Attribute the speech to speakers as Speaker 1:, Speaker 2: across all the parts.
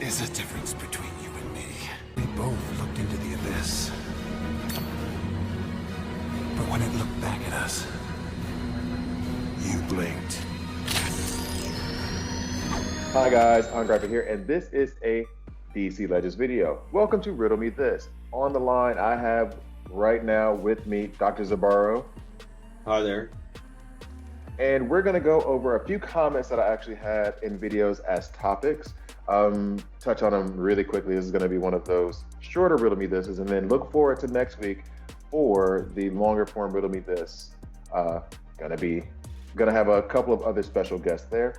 Speaker 1: is a difference between you and me. We both looked into the abyss. But when it looked back at us, you blinked.
Speaker 2: Hi guys, I'm Griper here, and this is a DC Legends video. Welcome to Riddle Me This. On the line, I have right now with me Dr. Zibarro.
Speaker 3: Hi there.
Speaker 2: And we're going to go over a few comments that I actually had in videos as topics. Touch on them really quickly. This is going to be one of those shorter Riddle Me Thises, and then look forward to next week for the longer form Riddle Me This. Gonna have a couple of other special guests there.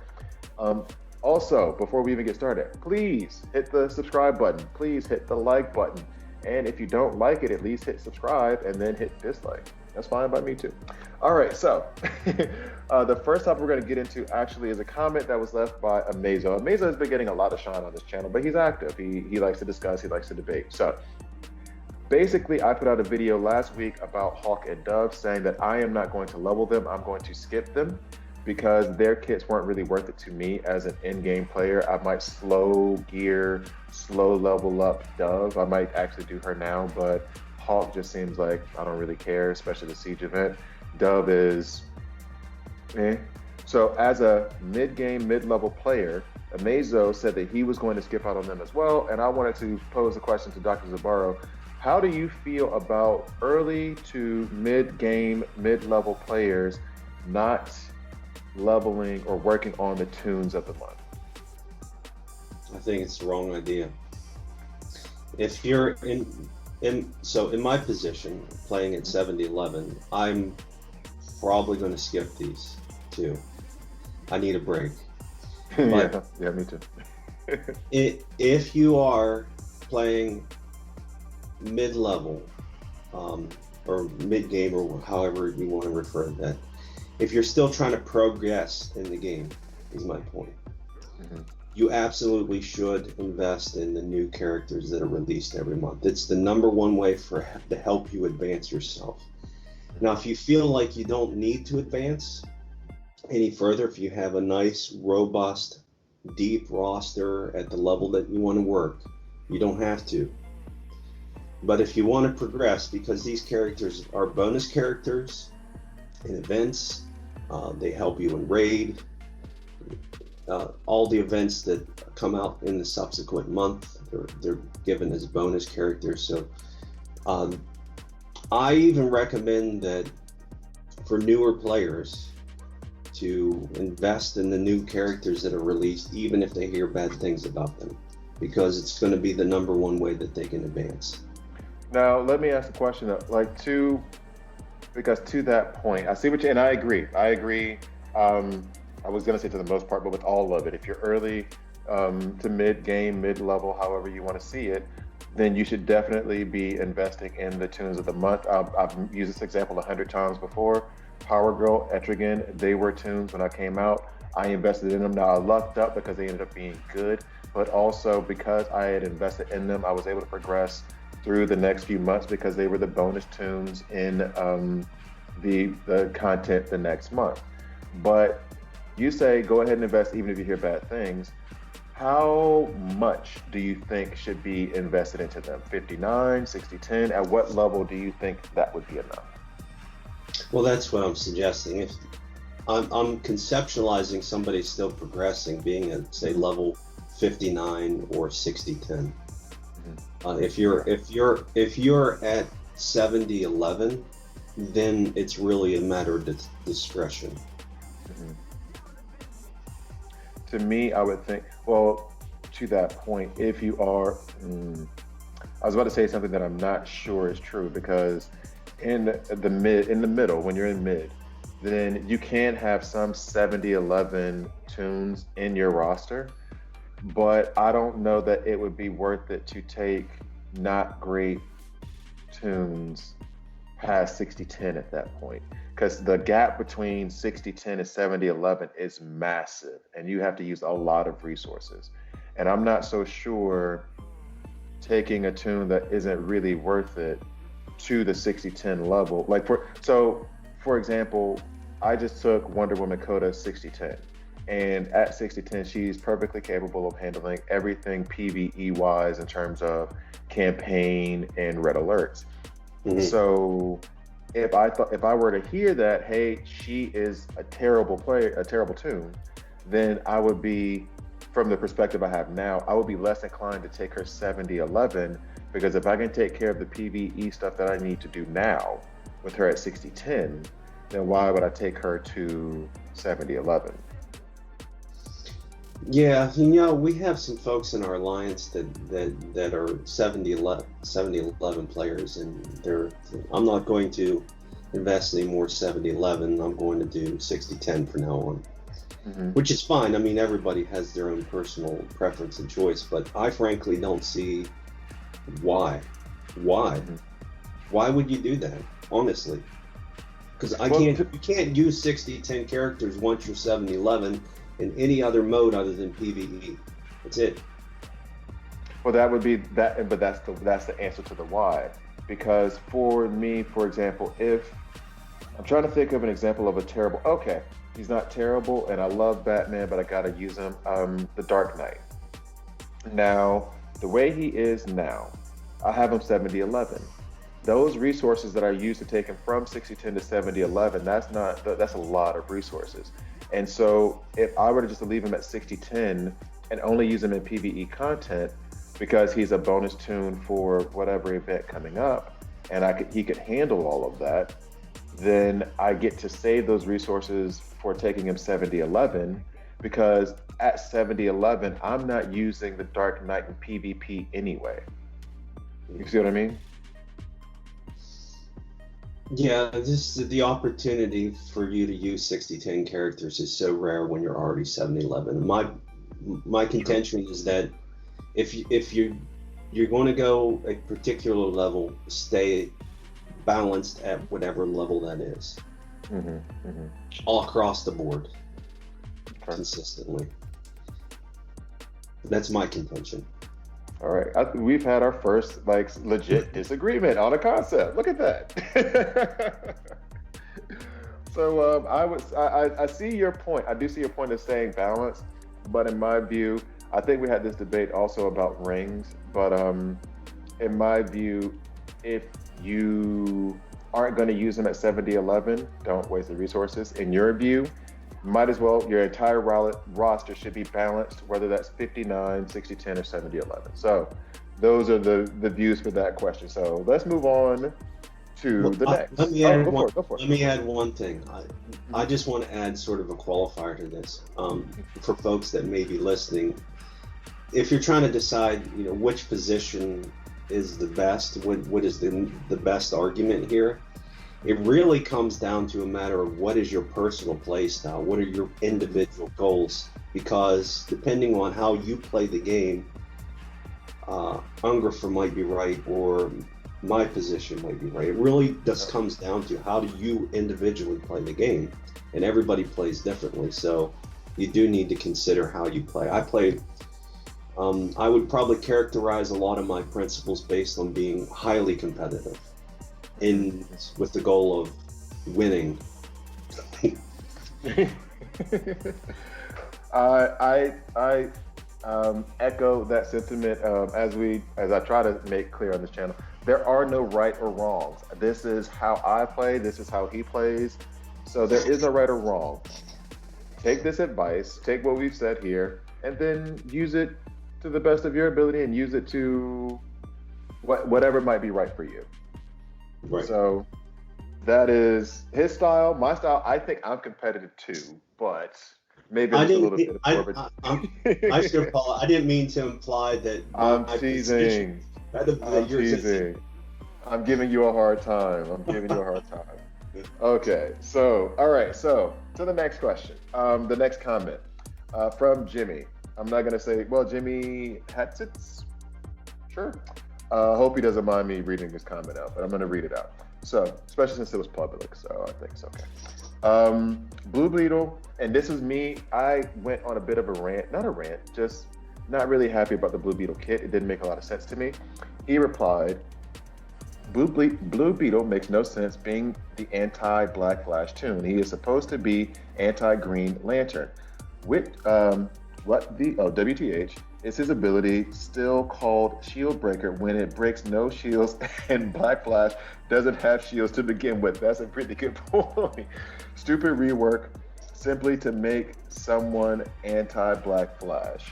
Speaker 2: Also, before we even get started, please hit the subscribe button. Please hit the like button. And if you don't like it, at least hit subscribe and then hit dislike. That's fine by me too. All right, so the first topic we're going to get into actually is a comment that was left by Amazo. Amazo has been getting a lot of shine on this channel, but he's active. He likes to discuss, he likes to debate. So basically, I put out a video last week about Hawk and Dove saying that I am not going to level them. I'm going to skip them because their kits weren't really worth it to me as an in-game player. I might slow gear, slow level up Dove. I might actually do her now, but Hawk just seems like I don't really care, especially the Siege event. Dove is eh. So as a mid-game, mid-level player, Amazo said that he was going to skip out on them as well, and I wanted to pose a question to Dr. Zibarro. How do you feel about early to mid-game, mid-level players not leveling or working on the toons of the month?
Speaker 3: I think it's the wrong idea. If you're in my position, playing at 70-11, I'm probably going to skip these too. I need a break. But
Speaker 2: yeah, me too.
Speaker 3: If you are playing mid-level or mid-game, or however you want to refer to that, if you're still trying to progress in the game, is my point.
Speaker 2: Mm-hmm.
Speaker 3: You absolutely should invest in the new characters that are released every month. It's the #1 way to help you advance yourself. Now, if you feel like you don't need to advance any further, if you have a nice, robust, deep roster at the level that you want to work, you don't have to. But if you want to progress, because these characters are bonus characters in events, they help you in raid, all the events that come out in the subsequent month, they're given as bonus characters. So I even recommend that for newer players to invest in the new characters that are released, even if they hear bad things about them, because it's going to be the #1 way that they can advance.
Speaker 2: Now, let me ask a question, because to that point, I see what you, and I agree. I was going to say to the most part, but with all of it, if you're early to mid-game, mid-level, however you want to see it, then you should definitely be investing in the toons of the month. I've used this example 100 times before. Power Girl, Etrigan, they were toons when I came out. I invested in them. Now, I lucked up because they ended up being good, but also because I had invested in them, I was able to progress through the next few months because they were the bonus toons in the content the next month. But you say go ahead and invest even if you hear bad things. How much do you think should be invested into them? 59, 60, 10? At what level do you think that would be enough?
Speaker 3: Well, that's what I'm suggesting. If I'm conceptualizing somebody still progressing, being at say level 59 or 60, 10. If you're at 70-11, then it's really a matter of discretion.
Speaker 2: Mm-hmm. To me, I would think, well, to that point, if you are, I was about to say something that I'm not sure is true, because in the middle, when you're in mid, then you can have some 70-11 toons in your roster, but I don't know that it would be worth it to take not great toons past 60-10 at that point, because the gap between 60-10 and 70-11 is massive, and you have to use a lot of resources. And I'm not so sure taking a toon that isn't really worth it to the 60-10 level. Like for example, I just took Wonder Woman Coda 60-10, And at 6010, she's perfectly capable of handling everything PvE wise in terms of campaign and red alerts.
Speaker 3: Mhm.
Speaker 2: So if I were to hear that, hey, she is a terrible player, a terrible toon, then I would be, from the perspective I have now, I would be less inclined to take her 7011, because if I can take care of the PvE stuff that I need to do now with her at 6010, then why would I take her to 7011?
Speaker 3: Yeah, we have some folks in our alliance that are 7011 players, and I'm not going to invest any more 7011. I'm going to do 6010 from now on, which is fine. I mean, everybody has their own personal preference and choice, but I frankly don't see why. Why would you do that? Honestly, because you can't use 6010 characters once you're 7011 in any other mode other than PvE. That's it.
Speaker 2: Well, that would be that, but that's the answer to the why. Because for me, for example, if I'm trying to think of an example of a terrible, okay, he's not terrible, and I love Batman, but I gotta use him. The Dark Knight. Now, the way he is now, I have him 7011. Those resources that I use to take him from 6010 to 7011, that's a lot of resources. And so if I were to just leave him at 6010 and only use him in PvE content because he's a bonus toon for whatever event coming up, and he could handle all of that, then I get to save those resources for taking him 7011, because at 7011 I'm not using the Dark Knight in PvP anyway. You see what I mean?
Speaker 3: Yeah, the opportunity for you to use 6010 characters is so rare when you're already 7011. My contention is that if you're going to go a particular level, stay balanced at whatever level that is, all across the board, consistently. That's my contention.
Speaker 2: All right, we've had our first legit disagreement on a concept. Look at that. So I see your point. I do see your point of saying balance, but in my view, I think we had this debate also about rings. But in my view, if you aren't going to use them at 7011, don't waste the resources. In your view, might as well, your entire roster should be balanced, whether that's 59, 6010, or 7011. So those are the views for that question. So let's move on to the next.
Speaker 3: Let me add one thing. I just want to add sort of a qualifier to this for folks that may be listening. If you're trying to decide, which position is the best, what is the best argument here, it really comes down to a matter of what is your personal play style, what are your individual goals, because depending on how you play the game, Ungrafer might be right or my position might be right. It really just comes down to how do you individually play the game, and everybody plays differently, so you do need to consider how you play. I would probably characterize a lot of my principles based on being highly competitive, with the goal of winning.
Speaker 2: I echo that sentiment. As I try to make clear on this channel, there are no right or wrongs. This is how I play. This is how he plays. So there is no right or wrong. Take this advice. Take what we've said here, and then use it to the best of your ability, and use it to whatever might be right for you.
Speaker 3: Right.
Speaker 2: So that is his style. My style, I think I'm competitive too, but maybe a little bit more of a...
Speaker 3: I didn't mean to imply that.
Speaker 2: I'm teasing. I'm giving you a hard time. Okay, so, all right, so to the next question. The next comment from Jimmy. I'm not going to say, well, Jimmy Hatzitz? Sure. Hope he doesn't mind me reading his comment out, but I'm going to read it out. So, especially since it was public, so I think it's okay. Blue Beetle, and this is me. I went on a bit of a rant, not a rant, just not really happy about the Blue Beetle kit. It didn't make a lot of sense to me. He replied, Blue Beetle makes no sense being the anti-Black Flash toon. He is supposed to be anti-Green Lantern. WTH is his ability still called Shield Breaker when it breaks no shields and Black Flash doesn't have shields to begin with? That's a pretty good point. Stupid rework simply to make someone anti-Black Flash.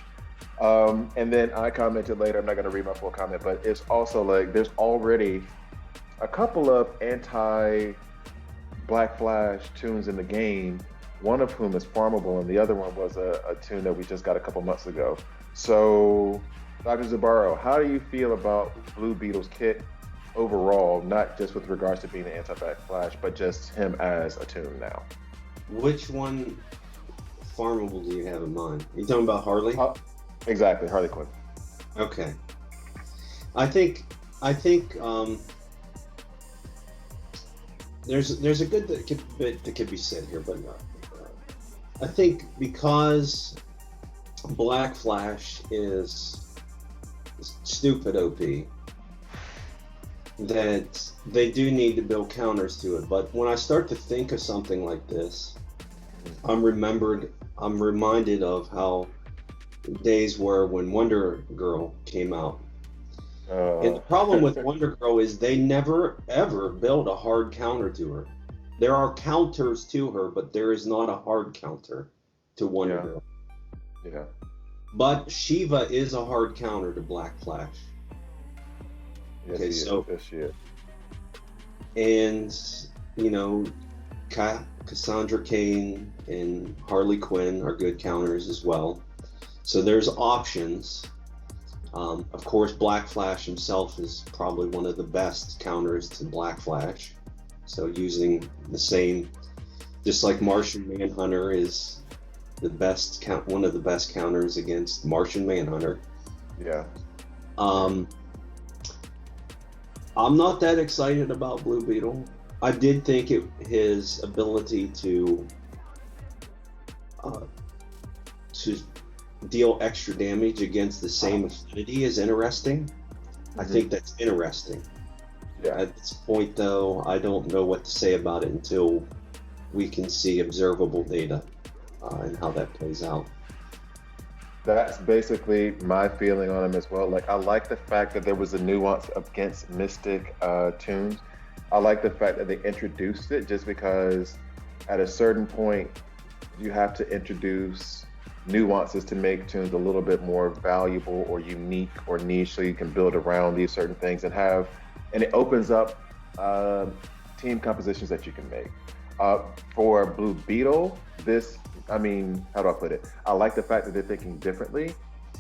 Speaker 2: And then I commented later, I'm not going to read my full comment, but it's also like there's already a couple of anti-Black Flash toons in the game, one of whom is farmable, and the other one was a toon that we just got a couple months ago. So, Dr. Zibarro, how do you feel about Blue Beetle's kit overall, not just with regards to being an anti-Black Flash, but just him as a toon now?
Speaker 3: Which one farmable do you have in mind? Are you talking about Harley?
Speaker 2: Exactly, Harley Quinn.
Speaker 3: Okay. I think there's a good bit that could be said here, but I think because Black Flash is stupid OP, that they do need to build counters to it. But when I start to think of something like this, I'm reminded of how days were when Wonder Girl came out. And the problem with Wonder Girl is they never ever built a hard counter to her. There are counters to her, but there is not a hard counter to Wonder Girl.
Speaker 2: Yeah.
Speaker 3: But Shiva is a hard counter to Black Flash.
Speaker 2: Yes,
Speaker 3: Okay, so
Speaker 2: yes, she is.
Speaker 3: And you know, Cassandra Cain and Harley Quinn are good counters as well. So there's options. Of course, Black Flash himself is probably one of the best counters to Black Flash. So using the same, just like Martian Manhunter is the best one of the best counters against Martian Manhunter.
Speaker 2: Yeah.
Speaker 3: I'm not that excited about Blue Beetle. I did think his ability to deal extra damage against the same affinity is interesting. I think that's interesting.
Speaker 2: Yeah.
Speaker 3: At this point, though, I don't know what to say about it until we can see observable data and how that plays out.
Speaker 2: That's basically my feeling on him as well. Like, I like the fact that there was a nuance against Mystic toons. I like the fact that they introduced it, just because at a certain point you have to introduce nuances to make toons a little bit more valuable or unique or niche, so you can build around these certain things and it opens up team compositions that you can make. For Blue Beetle, how do I put it? I like the fact that they're thinking differently,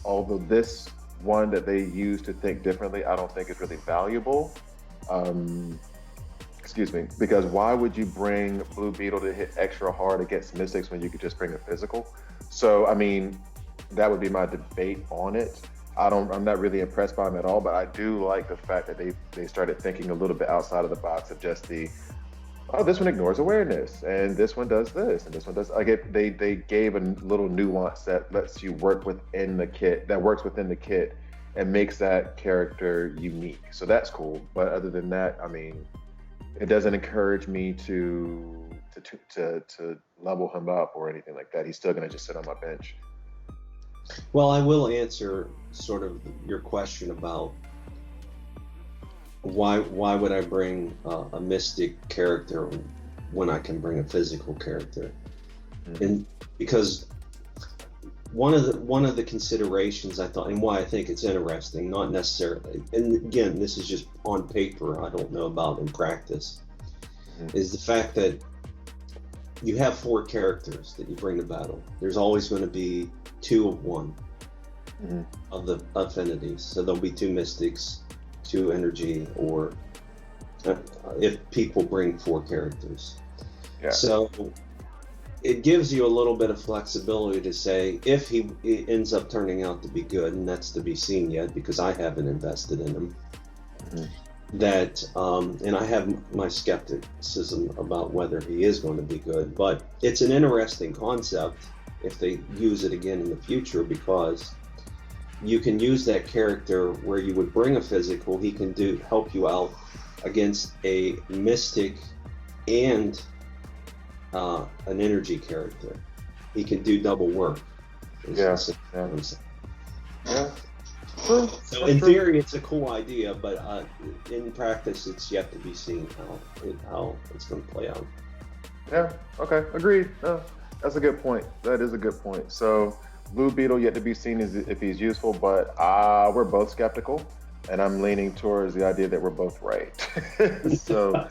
Speaker 2: although this one that they use to think differently, I don't think is really valuable. Because why would you bring Blue Beetle to hit extra hard against Mystics when you could just bring a physical? So, that would be my debate on it. I'm not really impressed by them at all, but I do like the fact that they started thinking a little bit outside of the box of just this one ignores awareness, and this one does this, and this one does. They gave a little nuance that lets you work within the kit, that works within the kit, and makes that character unique. So that's cool. But other than that, it doesn't encourage me to level him up or anything like that. He's still gonna just sit on my bench.
Speaker 3: Well, I will answer sort of your question about why would I bring a mystic character when I can bring a physical character? And because one of the considerations I thought, and why I think it's interesting, not necessarily, and again, this is just on paper, I don't know about in practice, is the fact that you have 4 characters that you bring to battle. There's always going to be 2 of one of the affinities. So there'll be 2 mystics, 2 energy, or if people bring 4 characters.
Speaker 2: Yeah.
Speaker 3: So it gives you a little bit of flexibility to say, if he ends up turning out to be good, and that's to be seen yet because I haven't invested in him, that, and I have my skepticism about whether he is going to be good, but it's an interesting concept if they use it again in the future, because you can use that character where you would bring a physical, he can help you out against a mystic and an energy character. he can do double work.
Speaker 2: Yeah. True.
Speaker 3: So in theory, it's a cool idea, but in practice, it's yet to be seen how it's going to play out.
Speaker 2: Yeah. Okay. Agreed. No, that's a good point. That is a good point. So Blue Beetle yet to be seen if he's useful, but we're both skeptical, and I'm leaning towards the idea that we're both right. So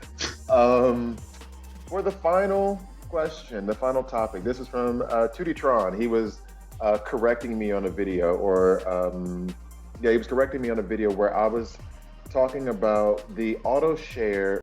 Speaker 2: for the final question, the final topic, this is from 2D Tron. He was correcting me on a video, he was correcting me on a video where I was talking about the auto share